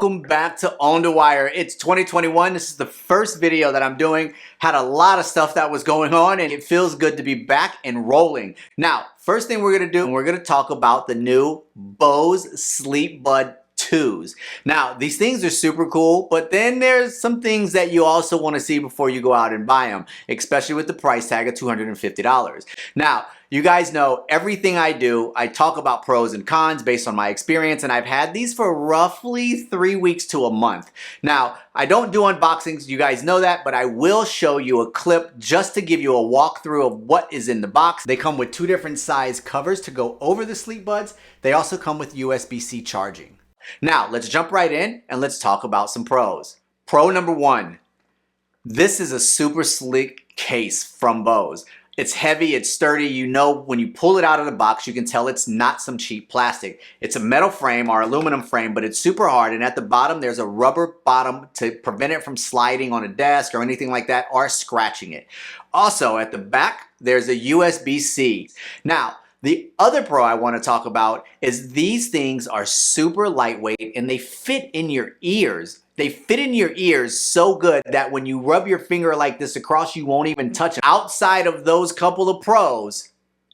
Welcome back to OndaWire. It's 2021. This is the first video that I'm doing. Had a lot of stuff that was going on and it feels good to be back and rolling. Now, first thing we're gonna do, we're gonna talk about the new BOSE SleepBuds 2s. Now, these things are super cool, but then there's some things that you also want to see before you go out and buy them, especially with the price tag of $250. Now, you guys know everything I do, I talk about pros and cons based on my experience, and I've had these for roughly 3 weeks to a month. Now, I don't do unboxings, you guys know that, but I will show you a clip just to give you a walkthrough of what is in the box. They come with 2 different size covers to go over the SleepBuds. They also come with USB-C charging. Now, let's jump right in and let's talk about some pros. Pro number 1, this is a super sleek case from BOSE. It's heavy, it's sturdy. You know when you pull it out of the box, you can tell it's not some cheap plastic. It's a metal frame or aluminum frame, but it's super hard. And at the bottom, there's a rubber bottom to prevent it from sliding on a desk or anything like that or scratching it. Also, at the back, there's a USB-C. Now, the other pro I want to talk about is these things are super lightweight and they fit in your ears. They fit in your ears so good that when you rub your finger like this across, you won't even touch them. Outside of those couple of pros,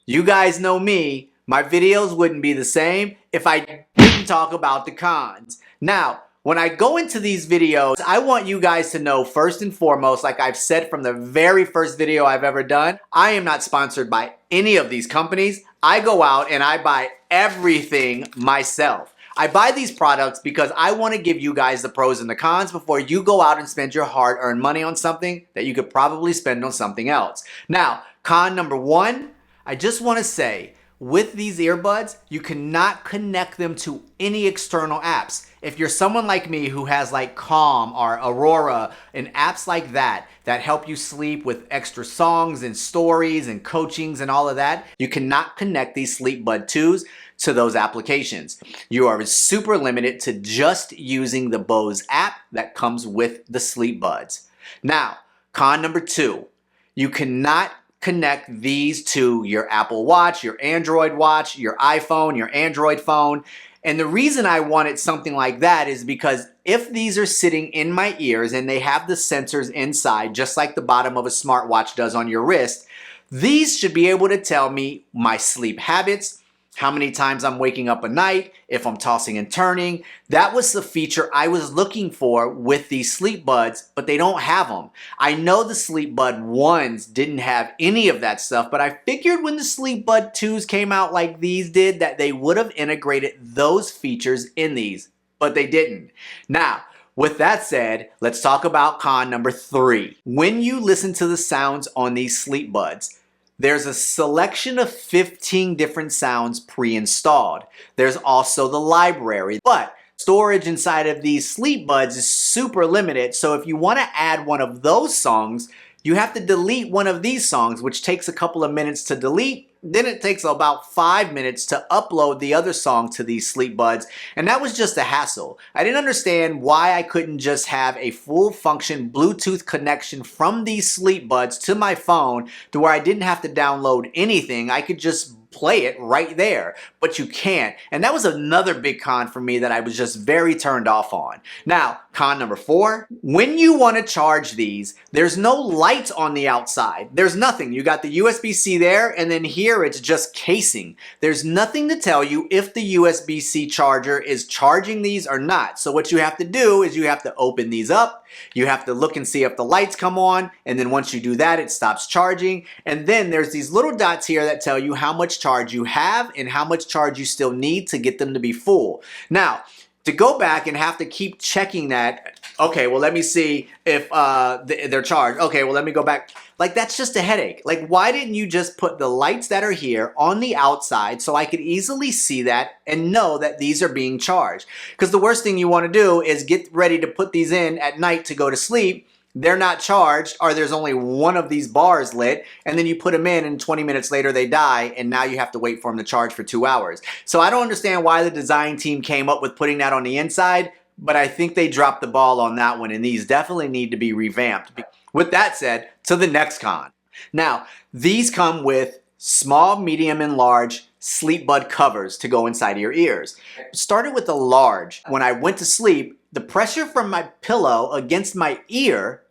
you guys know me, my videos wouldn't be the same if I didn't talk about the cons. Now, when I go into these videos, I want you guys to know first and foremost, like I've said from the very first video I've ever done, I am not sponsored by any of these companies. I go out and I buy everything myself. I buy these products because I want to give you guys the pros and the cons before you go out and spend your hard-earned money on something that you could probably spend on something else. Now, con number 1, I just want to say, with these earbuds, you cannot connect them to any external apps. If you're someone like me who has like Calm or Aurora and apps like that that help you sleep with extra songs and stories and coachings and all of that, you cannot connect these SleepBuds 2s to those applications. You are super limited to just using the BOSE app that comes with the SleepBuds. Now, con number 2, you cannot connect these to your Apple Watch, your Android Watch, your iPhone, your Android phone. And the reason I wanted something like that is because if these are sitting in my ears and they have the sensors inside, just like the bottom of a smartwatch does on your wrist, these should be able to tell me my sleep habits, how many times I'm waking up a night, if I'm tossing and turning. That was the feature I was looking for with these SleepBuds, but they don't have them. I know the SleepBuds 1s didn't have any of that stuff, but I figured when the SleepBuds 2s came out like these did, that they would have integrated those features in these, but they didn't. Now, with that said, let's talk about con number 3. When you listen to the sounds on these SleepBuds, there's a selection of 15 different sounds pre-installed. There's also the library, but storage inside of these SleepBuds is super limited. So if you want to add one of those songs, you have to delete one of these songs, which takes a couple of minutes to delete. Then it takes about 5 minutes to upload the other song to these SleepBuds, and that was just a hassle. I didn't understand why I couldn't just have a full function Bluetooth connection from these SleepBuds to my phone to where I didn't have to download anything. I could just play it right there, but you can't. And that was another big con for me that I was just very turned off on. Now, con number 4, when you want to charge these, there's no light on the outside. There's nothing. You got the USB-C there, and then here it's just casing. There's nothing to tell you if the USB-C charger is charging these or not. So what you have to do is you have to open these up. You have to look and see if the lights come on, and then once you do that, it stops charging. And then there's these little dots here that tell you how much charge you have and how much charge you still need to get them to be full. Now, to go back and have to keep checking that, okay, well, let me see if they're charged. Okay, well, let me go back. Like, that's just a headache. Like, why didn't you just put the lights that are here on the outside so I could easily see that and know that these are being charged? Because the worst thing you want to do is get ready to put these in at night to go to sleep. They're not charged, or there's only one of these bars lit, and then you put them in and 20 minutes later they die, and now you have to wait for them to charge for 2 hours. So I don't understand why the design team came up with putting that on the inside, but I think they dropped the ball on that one, and these definitely need to be revamped. With that said, to the next con. Now, these come with small, medium, and large sleep bud covers to go inside of your ears. Started with the large. When I went to sleep, the pressure from my pillow against my ear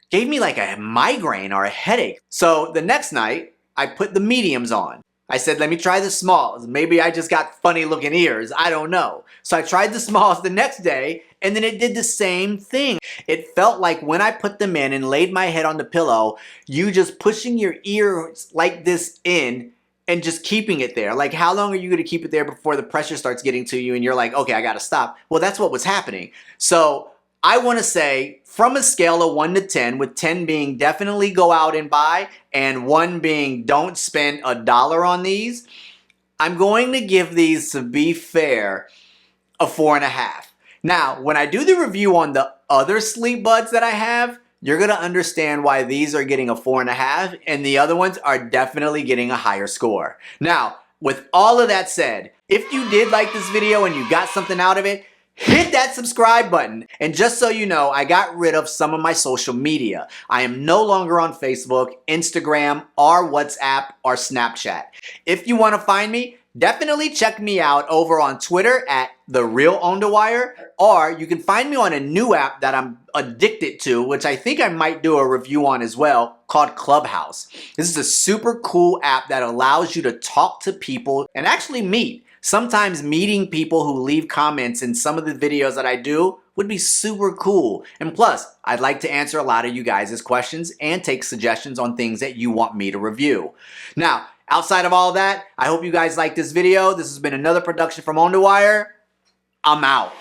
gave me like a migraine or a headache. So the next night, I put the mediums on. I said, let me try the smalls. Maybe I just got funny looking ears. I don't know. So I tried the smalls the next day, and then it did the same thing. It felt like when I put them in and laid my head on the pillow, you just pushing your ears like this in and just keeping it there. Like, how long are you gonna keep it there before the pressure starts getting to you and you're like, okay, I gotta stop? Well, that's what was happening. So I wanna say, from a scale of 1 to 10, with 10 being definitely go out and buy, and 1 being don't spend $1 on these, I'm going to give these, to be fair, a 4.5. Now, when I do the review on the other sleep buds that I have, you're gonna understand why these are getting a 4.5 and the other ones are definitely getting a higher score. Now, with all of that said, if you did like this video and you got something out of it, hit that subscribe button. And just so you know, I got rid of some of my social media. I am no longer on Facebook, Instagram, or WhatsApp, or Snapchat. If you want to find me, definitely check me out over on Twitter at The Real OndaWire, or you can find me on a new app that I'm addicted to, which I think I might do a review on as well, called Clubhouse. This is a super cool app that allows you to talk to people and actually meet. Sometimes meeting people who leave comments in some of the videos that I do would be super cool. And plus, I'd like to answer a lot of you guys' questions and take suggestions on things that you want me to review. Now, outside of all that, I hope you guys like this video. This has been another production from OndaWire. I'm out.